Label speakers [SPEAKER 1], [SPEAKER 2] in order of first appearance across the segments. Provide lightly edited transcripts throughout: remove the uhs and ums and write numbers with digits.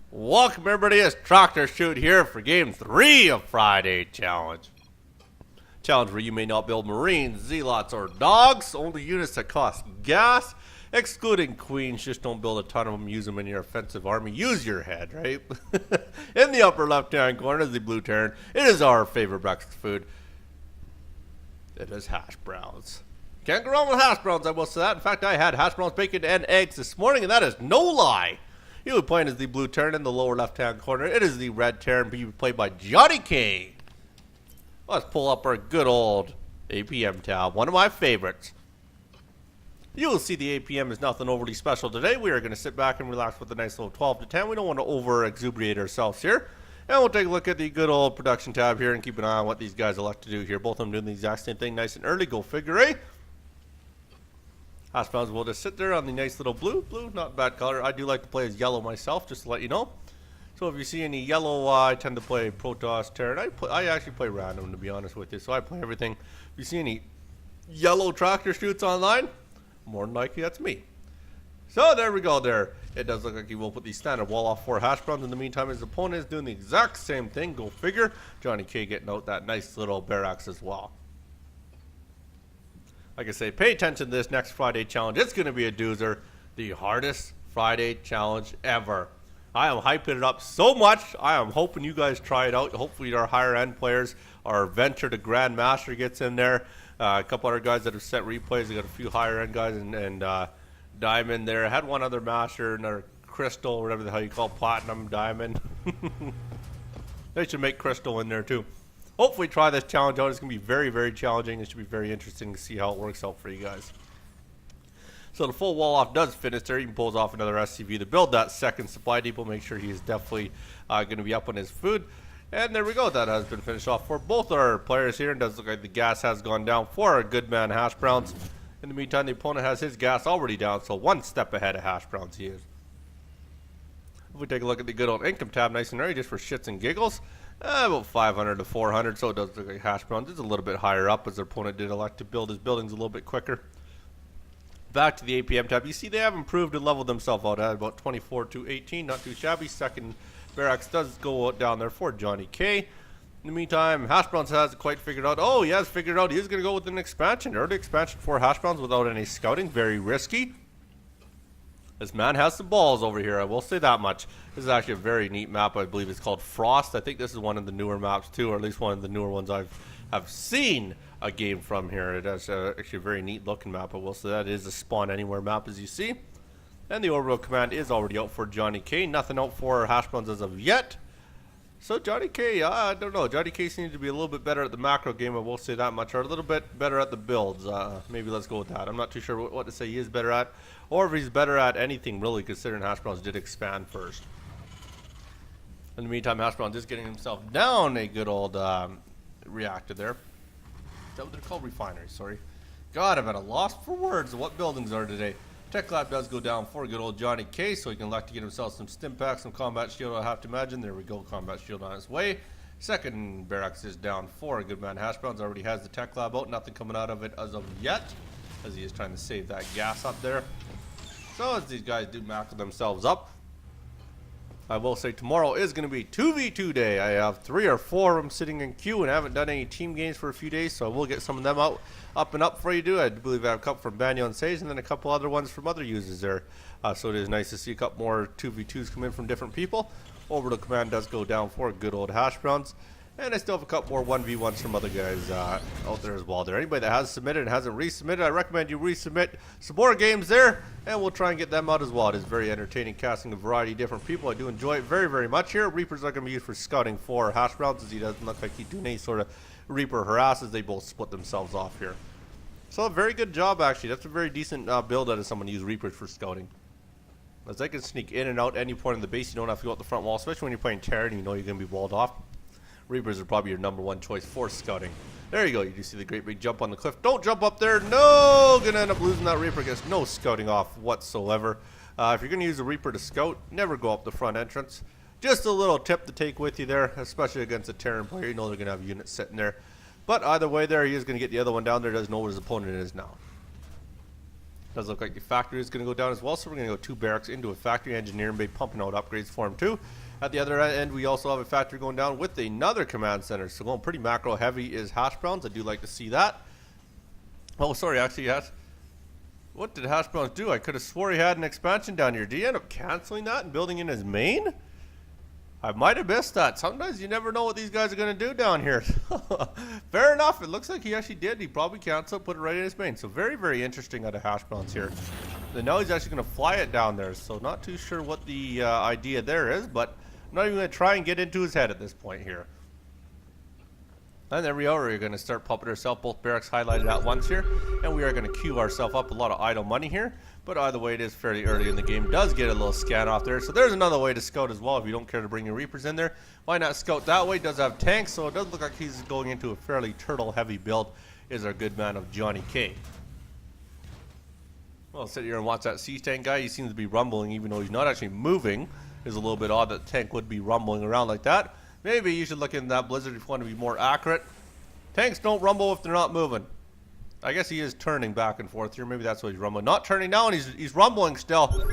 [SPEAKER 1] Welcome everybody, it's tractorchute here for game 3 of Friday Challenge. Challenge where you may not build marines, zealots, or dogs, only units that cost gas, excluding queens. Just don't build a ton of them, use them in your offensive army. Use your head, right? In the upper left hand corner is the blue Terran. It is our favorite breakfast food. It is Hashbrowns. Can't go wrong with Hashbrowns, I will say that. In fact, I had Hashbrowns, bacon, and eggs this morning, and that is no lie. You will be playing as the blue Terran in the lower left-hand corner. It is the red Terran being played by jonnyk. Let's pull up our good old APM tab, one of my favorites. You will see the APM is nothing overly special today. We are going to sit back and relax with a nice little 12 to 10. We don't want to over-exuberate ourselves here. And we'll take a look at the good old production tab here and keep an eye on what these guys elect to do here. Both of them doing the exact same thing, nice and early. Go figure, eh? Hashbrowns will just sit there on the nice little blue. Blue, not a bad color. I do like to play as yellow myself, just to let you know. So if you see any yellow, I tend to play Protoss, Terran. I actually play random, to be honest with you. So I play everything. If you see any yellow tractorchutes online, more than likely that's me. So there we go there. It does look like he will put the standard wall off for Hashbrowns. In the meantime, his opponent is doing the exact same thing. Go figure. jonnyk getting out that nice little barracks as well. Like I say, pay attention to this next Friday challenge. It's going to be a doozer. The hardest Friday challenge ever. I am hyping it up so much. I am hoping you guys try it out. Hopefully our higher end players, our venture to Grandmaster gets in there. A couple other guys that have sent replays. We got a few higher end guys and Diamond there. I had one other Master, another Crystal, whatever the hell you call Platinum, Diamond. They should make Crystal in there too. Hopefully try this challenge out. It's going to be very, very challenging. It should be very interesting to see how it works out for you guys. So the full wall off does finish there. He pulls off another SCV to build that second supply depot. Make sure he is definitely going to be up on his food. And there we go. That has been finished off for both our players here. It does look like the gas has gone down for our good man Hashbrowns. In the meantime, the opponent has his gas already down. So one step ahead of Hashbrowns he is. If we take a look at the good old income tab, nice and early just for shits and giggles. About 500 to 400, so it does look like Hashbrowns is a little bit higher up as their opponent did elect to build his buildings a little bit quicker. Back to the APM tab. You see they have improved and leveled themselves out at about 24 to 18, not too shabby. Second barracks does go down there for jonnyk. In the meantime, Hashbrowns has it quite figured out. Oh, he has figured out he is going to go with an expansion. Early expansion for Hashbrowns without any scouting. Very risky. This man has some balls over here, I will say that much. This is actually a very neat map. I believe it's called Frost. I think this is one of the newer maps too, or at least one of the newer ones I've seen a game from here. It has actually a very neat looking map, I will say that. It is a spawn anywhere map, as you see. And the orbital command is already out for jonnyk. Nothing out for Hashbrowns as of yet. So jonnyk, I don't know. jonnyk seems to be a little bit better at the macro game, I will say that much, or a little bit better at the builds. Maybe let's go with that. I'm not too sure what to say he is better at, or if he's better at anything really, considering Hashbrowns did expand first. In the meantime, Hashbrowns is getting himself down a good old reactor there. Is that what they're called? Refineries, sorry. God, I'm at a loss for words of what buildings are today. Tech Lab does go down for good old jonnyk, so he can elect to get himself some stim packs, some combat shield, I have to imagine. There we go, combat shield on its way. Second barracks is down for a good man. Hashbrowns already has the Tech Lab out, nothing coming out of it as of yet, as he is trying to save that gas up there. So as these guys do macro themselves up, I will say tomorrow is going to be 2v2 day. I have 3 or 4 of them sitting in queue and I haven't done any team games for a few days, so I will get some of them up and up for you to do. I believe I have a couple from Banyo and Sage and then a couple other ones from other users there. So it is nice to see a couple more 2v2s come in from different people. Orbital command does go down for good old Hashbrowns. And I still have a couple more 1v1s from other guys out there as well. There, anybody that has submitted and hasn't resubmitted, I recommend you resubmit some more games there, and we'll try and get them out as well. It is very entertaining, casting a variety of different people. I do enjoy it very, very much here. Reapers are going to be used for scouting for Hashbrowns, as he doesn't look like he's doing any sort of Reaper harasses. They both split themselves off here. So a very good job, actually. That's a very decent build out of someone to use Reapers for scouting. As they can sneak in and out any point in the base, you don't have to go out the front wall, especially when you're playing Terran and you know you're going to be walled off. Reapers are probably your #1 choice for scouting. There you go. You do see the great big jump on the cliff. Don't jump up there. No! Gonna end up losing that Reaper. Gets no scouting off whatsoever. If you're gonna use a Reaper to scout, never go up the front entrance. Just a little tip to take with you there, especially against a Terran player. You know they're gonna have units sitting there. But either way there, he is gonna get the other one down there. Doesn't know what his opponent is now. Does look like the factory is going to go down as well, so we're going to go 2 barracks into a factory. Engineering bay pumping out upgrades for him too. At the other end, we also have a factory going down with another command center. So going pretty macro heavy is Hashbrowns. I do like to see that. Oh, sorry, actually, what did Hashbrowns do? I could have swore he had an expansion down here. Did he end up canceling that and building in his main? I might have missed that. Sometimes you never know what these guys are going to do down here. Fair enough. It looks like he actually did. He probably canceled, put it right in his main. So very, very interesting out of Hashbrowns here. And now he's actually going to fly it down there. So not too sure what the idea there is, but I'm not even going to try and get into his head at this point here. And there we are. We're going to start pumping ourselves. Both barracks highlighted at once here. And we are going to queue ourselves up a lot of idle money here. But either way, it is fairly early in the game. Does get a little scan off there. So there's another way to scout as well. If you don't care to bring your Reapers in there, why not scout that way? Does have tanks, so it does look like he's going into a fairly turtle-heavy build. Is our good man of jonnyk. Well, I'll sit here and watch that sea tank guy. He seems to be rumbling, even though he's not actually moving. It's a little bit odd that the tank would be rumbling around like that. Maybe you should look into that blizzard if you want to be more accurate. Tanks don't rumble if they're not moving. I guess he is turning back and forth here. Maybe that's what he's rumbling. Not turning now, and he's rumbling still.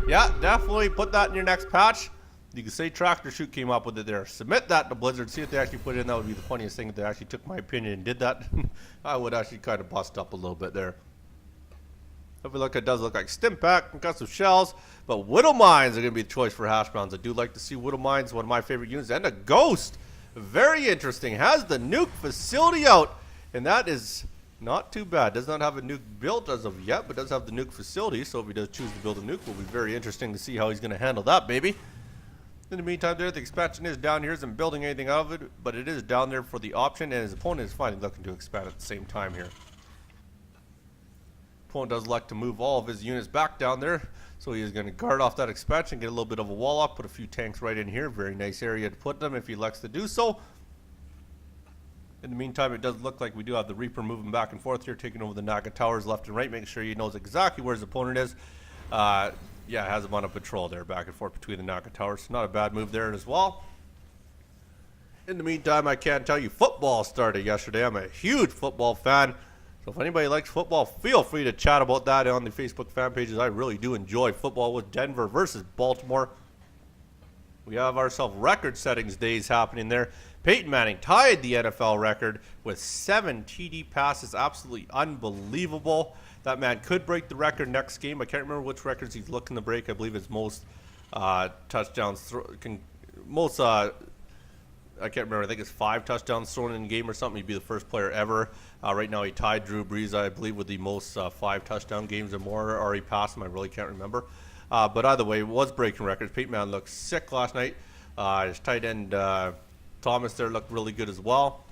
[SPEAKER 1] Yeah, definitely put that in your next patch. You can say tractorchute came up with it there. Submit that to Blizzard. See if they actually put it in. That would be the funniest thing if they actually took my opinion and did that. I would actually kind of bust up a little bit there. If we look, it does look like Stimpak, got some shells, but Widow Mines are going to be the choice for Hashbrowns. I do like to see Widow Mines, one of my favorite units, and a Ghost. Very interesting. Has the nuke facility out, and that is not too bad. Does not have a nuke built as of yet, but does have the nuke facility, so if he does choose to build a nuke, will be very interesting to see how he's going to handle that, baby. In the meantime there, the expansion is down here. Isn't building anything out of it, but it is down there for the option, and his opponent is finally looking to expand at the same time here. Opponent does like to move all of his units back down there, so he is going to guard off that expansion, get a little bit of a wall up, put a few tanks right in here. Very nice area to put them if he likes to do so. In the meantime, it does look like we do have the Reaper moving back and forth here, taking over the Naga towers left and right, making sure he knows exactly where his opponent is. Yeah, has him on a patrol there, back and forth between the Naga towers. Not a bad move there as well. In the meantime, I can tell you football started yesterday. I'm a huge football fan. So if anybody likes football, feel free to chat about that on the Facebook fan pages. I really do enjoy football with Denver versus Baltimore. We have ourselves record settings days happening there. Peyton Manning tied the NFL record with 7 TD passes. Absolutely unbelievable. That man could break the record next game. I can't remember which records he's looking to break. I believe it's most touchdowns. I can't remember. I think it's 5 touchdowns thrown in a game or something. He'd be the first player ever. Right now he tied Drew Brees, I believe, with the most 5 touchdown games or more, or he passed him. I really can't remember. But either way, it was breaking records. Peyton Manning looked sick last night. His tight end Thomas there looked really good as well.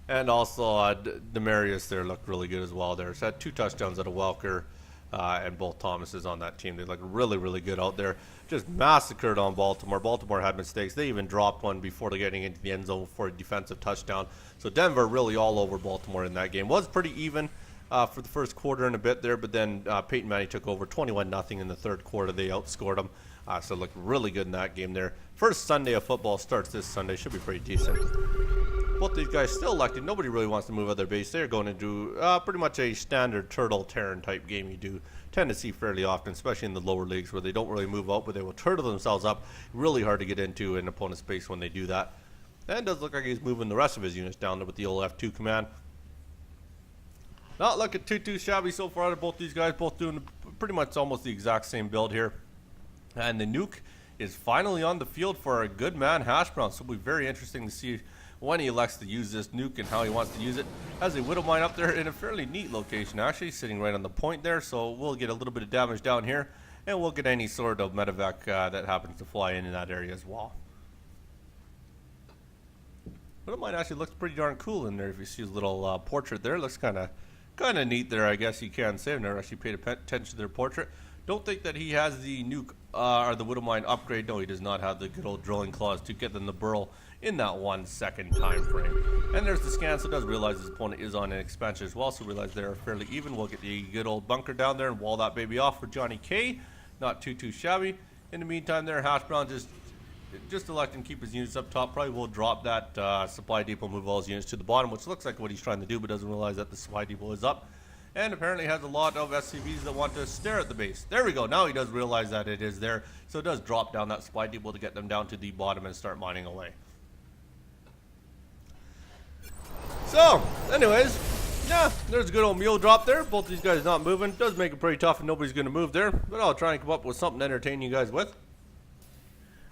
[SPEAKER 1] And also Demarius there looked really good as well there. So had 2 touchdowns out of Welker and both Thomases on that team. They looked really, really good out there. Just massacred on Baltimore. Baltimore had mistakes. They even dropped one before they getting into the end zone for a defensive touchdown. So Denver really all over Baltimore in that game. Was pretty even for the first quarter and a bit there, but then Peyton Manning took over 21-0 in the third quarter. They outscored them. So it looked really good in that game there. First Sunday of football starts this Sunday. Should be pretty decent. Both these guys still elected. Nobody really wants to move out of their base. They're going to do pretty much a standard turtle Terran type game you do tend to see fairly often, especially in the lower leagues where they don't really move out, but they will turtle themselves up. Really hard to get into an opponent's base when they do that. And it does look like he's moving the rest of his units down there with the old F2 command. Not looking too shabby so far out of both these guys, both doing pretty much almost the exact same build here. And the nuke is finally on the field for a good man, Hashbrowns. So it'll be very interesting to see when he elects to use this nuke and how he wants to use it. Has a Widow Mine up there in a fairly neat location, actually, sitting right on the point there. So we'll get a little bit of damage down here, and we'll get any sort of medevac that happens to fly in that area as well. Widow Mine actually looks pretty darn cool in there. If you see his little portrait there, it looks kind of neat there, I guess you can say. I've never actually paid attention to their portrait. Don't think that he has the nuke or the Widow Mine upgrade. No, he does not have the good old drilling claws to get them to burrow in that 1 second time frame. And there's the scan, so it does realize his opponent is on an expansion as well, so realize they're fairly even. We'll get the good old bunker down there and wall that baby off for jonnyk. Not too shabby. In the meantime there, Hashbrown just electing to keep his units up top. Probably will drop that supply depot, move all his units to the bottom, which looks like what he's trying to do, but doesn't realize that the supply depot is up. and apparently has a lot of SCVs that want to stare at the base. There we go. Now he does realize that it is there, so it does drop down that supply depot to get them down to the bottom and start mining away. So, anyways, yeah, there's a good old mule drop there. Both these guys not moving. Does make it pretty tough and nobody's going to move there, but I'll try and come up with something to entertain you guys with.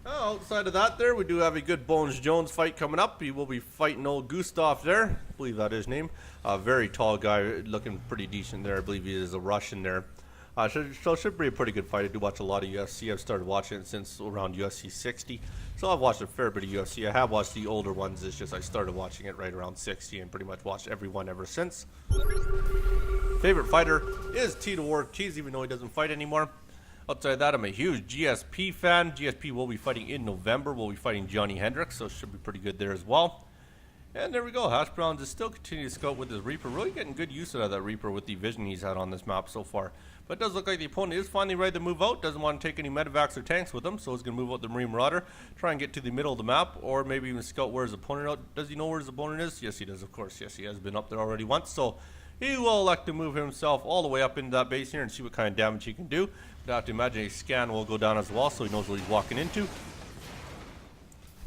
[SPEAKER 1] Outside of that there, we do have a good Bones Jones fight coming up. He will be fighting old Gustav there. I believe that is his name. Very tall guy, looking pretty decent there. I believe he is a Russian there. Should be a pretty good fight. I do watch a lot of UFC. I've started watching it since around UFC 60. So I've watched a fair bit of UFC. I have watched the older ones. It's just I started watching it right around 60 and pretty much watched every one ever since. Favorite fighter is Tito Ortiz, even though he doesn't fight anymore. Outside of that, I'm a huge GSP fan. GSP will be fighting in November. We'll be fighting Johnny Hendricks, so it should be pretty good there as well. And there we go. Hashbrowns is still continuing to scout with his Reaper. Really getting good use out of that Reaper with the vision he's had on this map so far. But it does look like the opponent is finally ready to move out. Doesn't want to take any medevacs or tanks with him, so he's going to move out the Marine Marauder. Try and get to the middle of the map, or maybe even scout where his opponent is. Does he know where his opponent is? Yes, he does, of course. Yes, he has been up there already once, so he will elect to move himself all the way up into that base here and see what kind of damage he can do. But I have to imagine a scan will go down as well, so he knows what he's walking into.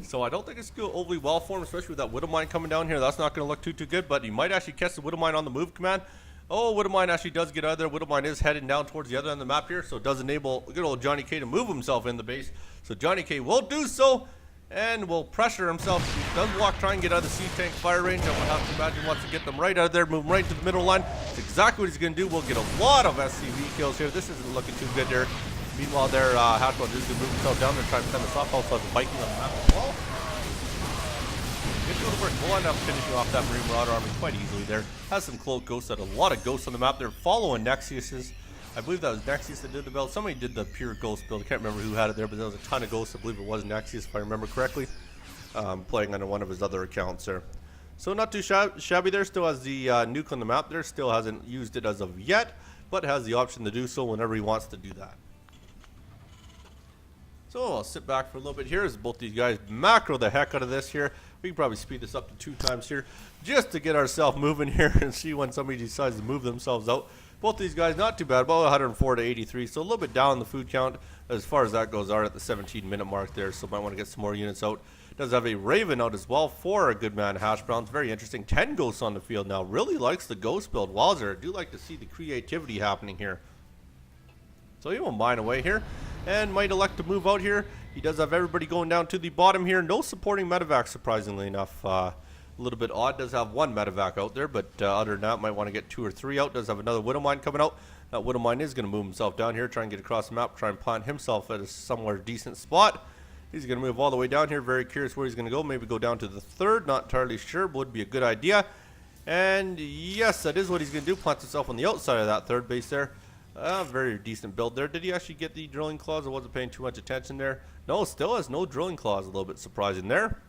[SPEAKER 1] So I don't think it's going overly well for him, especially with that Widow Mine coming down here. That's not going to look too good, but he might actually catch the Widow Mine on the move command. Oh, Widow Mine actually does get out of there. Widow Mine is heading down towards the other end of the map here, so it does enable good old Johnny K to move himself in the base. So Johnny K will do so, and will pressure himself. He does walk, try and get out of the C-Tank fire range. I would have to imagine wants to get them right out of there, move them right to the middle line. That's exactly what he's going to do. We'll get a lot of SCV kills here. This isn't looking too good there. Meanwhile, there, Hashbrowns is going to move himself down there, try to send us off. Also has a Viking on the map as well. Good go to work. We'll end up finishing off that Marine Marauder army quite easily there. Has some cloak ghosts, had a lot of ghosts on the map. They're following Nexius's. I believe that was Nexius that did the build. Somebody did the pure ghost build. I can't remember who had it there, but there was a ton of ghosts. I believe it was Nexius, if I remember correctly. Playing under one of his other accounts there. So not too shabby there. Still has the nuke on the map there. Still hasn't used it as of yet, but has the option to do so whenever he wants to do that. So I'll sit back for a little bit here as both these guys macro the heck out of this here. We can probably speed this up to 2 times here just to get ourselves moving here and see when somebody decides to move themselves out. Both these guys not too bad, about 104 to 83, so a little bit down the food count as far as that goes. Are at the 17-minute mark there, so might want to get some more units out. Does have a Raven out as well for a good man Hashbrowns. Very interesting. 10 ghosts on the field now. Really likes the ghost build. Wowzer, I do like to see the creativity happening here. So he will mine away here and might elect to move out here. He does have everybody going down to the bottom here. No supporting medevac, surprisingly enough. A little bit odd. Does have 1 medevac out there, but other than that, might want to get 2 or 3 out. Does have another Widow Mine coming out. That Widow Mine is going to move himself down here, try and get across the map, try and plant himself at a somewhere decent spot. He's going to move all the way down here. Very curious where he's going to go. Maybe go down to the 3rd. Not entirely sure, but would be a good idea. And yes, that is what he's going to do. Plants himself on the outside of that 3rd base there. Very decent build there. Did he actually get the drilling claws? I wasn't paying too much attention there. No, still has no drilling claws. A little bit surprising there.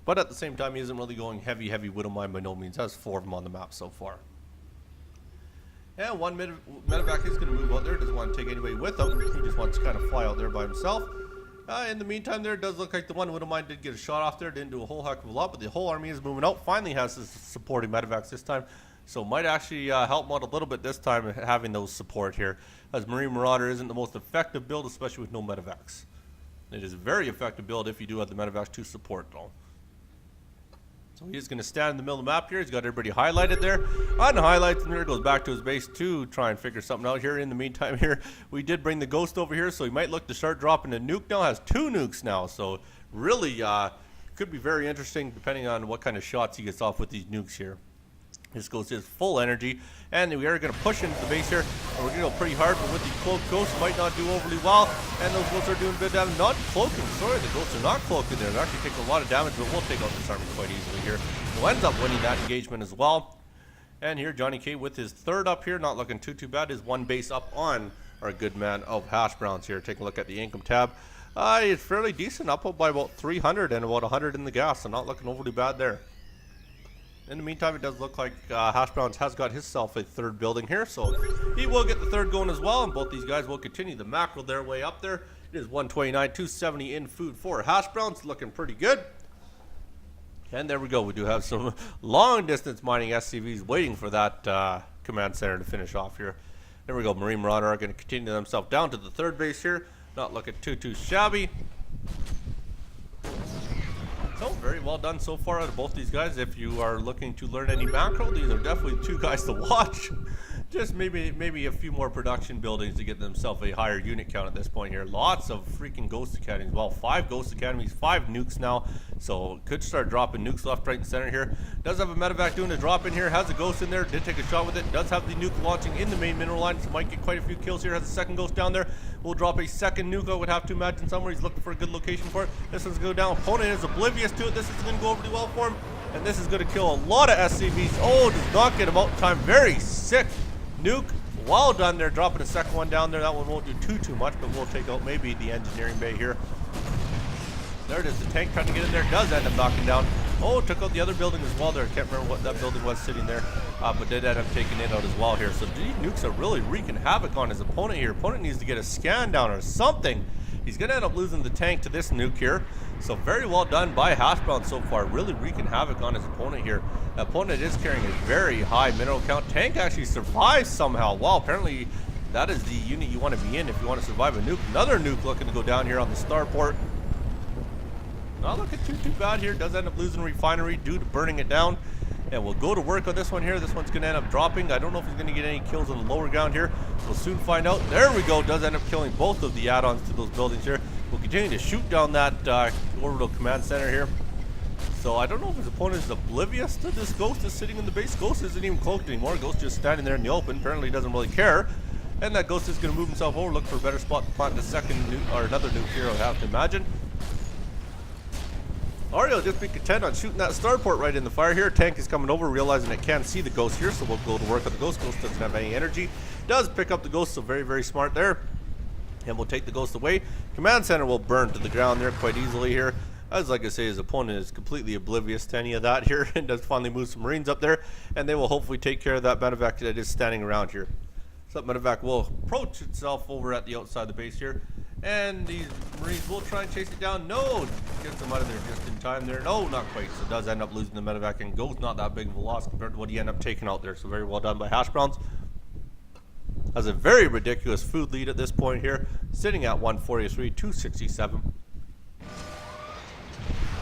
[SPEAKER 1] But at the same time, he isn't really going heavy Widow Mine by no means. Has 4 of them on the map so far. And 1 medevac is going to move out there. Doesn't want to take anybody with him. He just wants to kind of fly out there by himself. In the meantime, there, it does look like the one Widow Mine did get a shot off there. Didn't do a whole heck of a lot, but the whole army is moving out. Finally has his supporting medevacs this time. So might actually help him out a little bit this time having those support here. As Marine Marauder isn't the most effective build, especially with no medevacs. It is a very effective build if you do have the medevacs to support though. So he's going to stand in the middle of the map here. He's got everybody highlighted there. Unhighlights and there goes back to his base to try and figure something out here. In the meantime here, we did bring the ghost over here, so he might look to start dropping a nuke now. Has 2 nukes now, so really could be very interesting depending on what kind of shots he gets off with these nukes here. This goes his full energy, and we are going to push into the base here. And we're going to go pretty hard, but with the cloaked ghosts, might not do overly well. And those ghosts are doing good damage. Not cloaking, sorry, the ghosts are not cloaking there. They actually take a lot of damage, but we'll take out this army quite easily here. We'll end up winning that engagement as well. And here, Johnny K with his 3rd up here, not looking too bad. His 1 base up on our good man of Hashbrowns here. Take a look at the income tab. It's fairly decent, up by about 300 and about 100 in the gas, so not looking overly bad there. In the meantime, it does look like Hashbrowns has got himself a 3rd building here, so he will get the 3rd going as well, and both these guys will continue the macro their way up there. It is 129, 270 in food for Hashbrowns, looking pretty good. And there we go. We do have some long-distance mining SCVs waiting for that command center to finish off here. There we go. Marine Marauder are going to continue themselves down to the third base here. Not looking too shabby. So, very well done so far out of both these guys. If you are looking to learn any macro, these are definitely two guys to watch. Just maybe a few more production buildings to get themselves a higher unit count at this point here. Lots of freaking Ghost Academies. Well, 5 Ghost Academies, 5 nukes now. So could start dropping nukes left, right, and center here. Does have a medevac doing a drop in here. Has a ghost in there. Did take a shot with it. Does have the nuke launching in the main mineral line. So might get quite a few kills here. Has a second ghost down there. Will drop a second nuke. I would have to imagine somewhere. He's looking for a good location for it. This one's going to go down. Opponent is oblivious to it. This is going to go over really well for him. And this is going to kill a lot of SCVs. Oh, does not get him out in time. Very sick nuke. Well done there, dropping a second one down there. That one won't do too much, but we'll take out maybe the engineering bay here. There it is, the tank trying to get in there. Does end up knocking down. Oh, took out the other building as well there. Can't remember what that building was sitting there, but did end up taking it out as well here. So these nukes are really wreaking havoc on his opponent here. Opponent needs to get a scan down or something. He's going to end up losing the tank to this nuke here. So very well done by Hashbrowns so far. Really wreaking havoc on his opponent here. The opponent is carrying a very high mineral count. Tank actually survives somehow. Wow, apparently that is the unit you want to be in if you want to survive a nuke. Another nuke looking to go down here on the starport. Not looking too bad here. Does end up losing refinery due to burning it down. And we'll go to work on this one here. This one's going to end up dropping. I don't know if he's going to get any kills on the lower ground here. We'll soon find out. There we go. Does end up killing both of the add-ons to those buildings here. We'll continue to shoot down that orbital command center here. So I don't know if his opponent is oblivious to this ghost that's sitting in the base. Ghost isn't even cloaked anymore. Ghost just standing there in the open. Apparently he doesn't really care. And that ghost is going to move himself over, look for a better spot to plant the second nuke, or another nuke here, I have to imagine. Ario just be content on shooting that starport right in the fire here. Tank is coming over, realizing it can't see the ghost here, so we'll go to work on the ghost. Ghost doesn't have any energy. Does pick up the ghost, so very smart there. And we'll take the ghost away. Command center will burn to the ground there quite easily here. As like I say, his opponent is completely oblivious to any of that here and does finally move some Marines up there. And they will hopefully take care of that medevac that is standing around here. So that medevac will approach itself over at the outside of the base here. And these Marines will try and chase it down. No! Gets them out of there just in time there. No, not quite. So it does end up losing the medevac, and goes not that big of a loss compared to what he ended up taking out there. So very well done by Hashbrowns. Has a very ridiculous food lead at this point here. Sitting at 143, 267.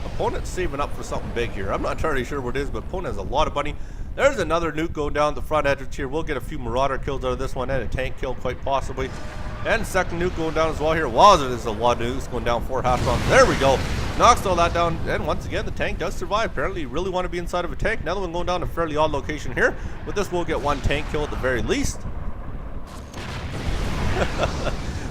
[SPEAKER 1] Opponent's saving up for something big here. I'm not entirely sure what it is, but opponent has a lot of money. There's another nuke going down the front edge here. We'll get a few Marauder kills out of this one and a tank kill quite possibly. And second nuke going down as well here. Wow, there's a lot of nukes going down for Hashbrowns. There we go. Knocks all that down. And once again, the tank does survive. Apparently, you really want to be inside of a tank. Another one going down a fairly odd location here. But this will get one tank kill at the very least.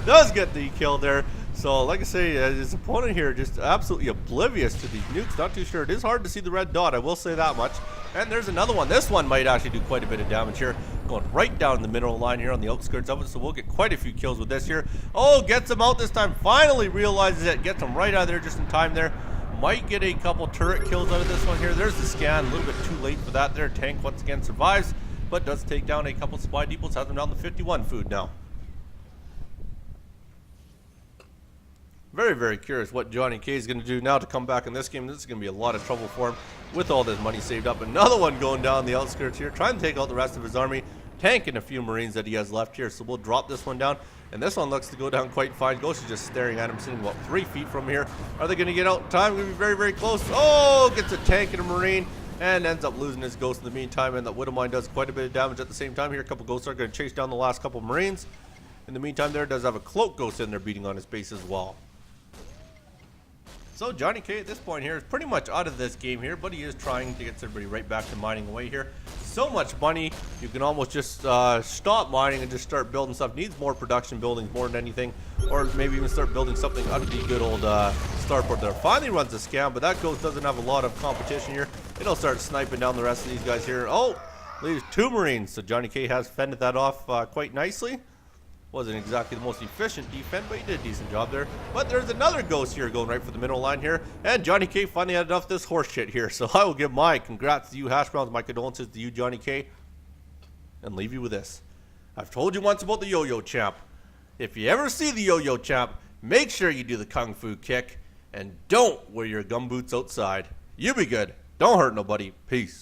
[SPEAKER 1] Does get the kill there. So, like I say, his opponent here just absolutely oblivious to these nukes. Not too sure. It is hard to see the red dot, I will say that much. And there's another one. This one might actually do quite a bit of damage here. Going right down the mineral line here on the outskirts of it. So we'll get quite a few kills with this here. Oh, gets him out this time. Finally realizes it. Gets him right out of there just in time there. Might get a couple turret kills out of this one here. There's the scan. A little bit too late for that there. Tank once again survives. But does take down a couple supply depots. Has them down to 51 food now. Very curious what jonnyk is going to do now to come back in this game. This is going to be a lot of trouble for him with all this money saved up. Another one going down the outskirts here, trying to take out the rest of his army, tanking a few Marines that he has left here. So we'll drop this one down, and this one looks to go down quite fine. Ghost is just staring at him, sitting about 3 feet from here. Are they going to get out in time? Going to be very close. Oh, gets a tank and a Marine, and ends up losing his ghost in the meantime. And that Widow Mine does quite a bit of damage at the same time here. A couple ghosts are going to chase down the last couple Marines. In the meantime, there does have a cloak ghost in there beating on his base as well. So jonnyk at this point here is pretty much out of this game here, but he is trying to get everybody right back to mining away here. So much money, you can almost just stop mining and just start building stuff. Needs more production buildings more than anything, or maybe even start building something out of the good old starport there. Finally runs a scam, but that ghost doesn't have a lot of competition here. It'll start sniping down the rest of these guys here. Oh, leaves 2 Marines, so jonnyk has fended that off quite nicely. Wasn't exactly the most efficient defense, but he did a decent job there. But there's another ghost here going right for the middle line here. And jonnyk finally had enough of this horse shit here. So I will give my congrats to you, Hashbrowns, my condolences to you, jonnyk, and leave you with this. I've told you once about the yo-yo champ. If you ever see the yo-yo champ, make sure you do the kung fu kick and don't wear your gumboots outside. You be good. Don't hurt nobody. Peace.